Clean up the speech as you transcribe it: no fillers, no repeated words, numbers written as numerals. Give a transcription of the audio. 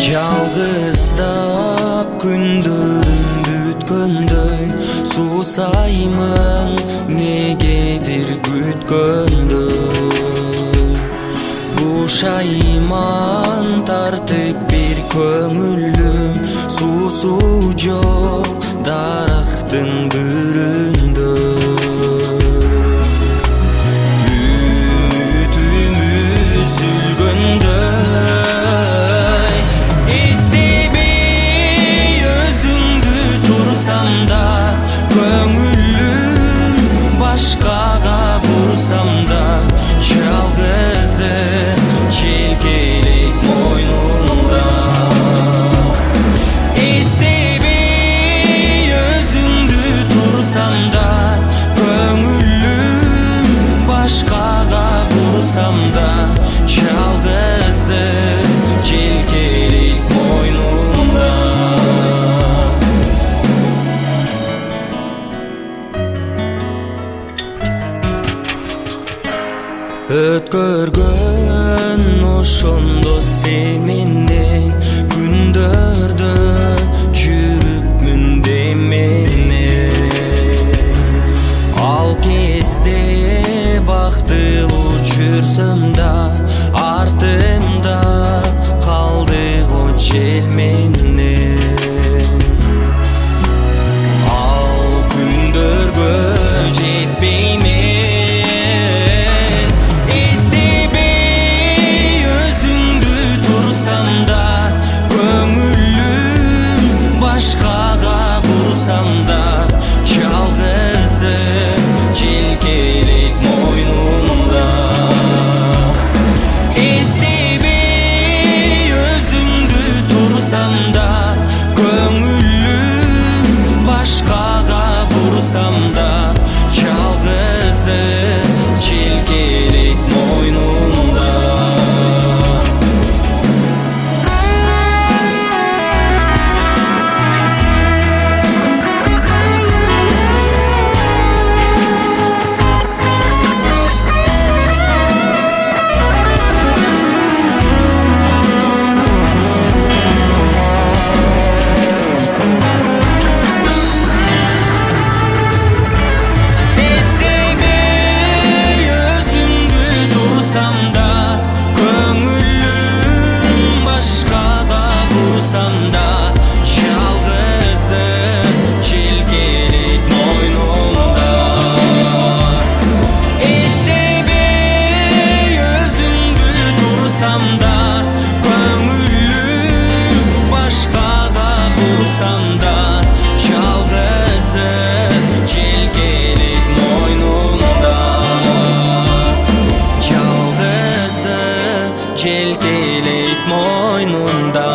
Жалгыздап күндөрүм бүткөндөй суусаймын негедир күткөндөй. Бушайман тартып бир көңүлүм суусу жок дарактын бүрүндө. Көңүлүм башкага бурсам да жалгыздык желкелейт мойнумда. Эстебей өзүңдү турсам да көңүлүм башкага бурсам да жалгыздык желкелейт мойнумда. Өткөргөн ошондо сен менен күндөрдө жүрүпмүн деменен. Ал кезде бактылуу жүрсөм да артымда калды го жел менен. Ал күндөргө жетпейм жалгыздык желкелейт мойнумда. Эстебей өзүңдү турсам да көңүлүм башкага бурсам да жалгыздык желкелейт мойнумда. Желкелейт мойнумда.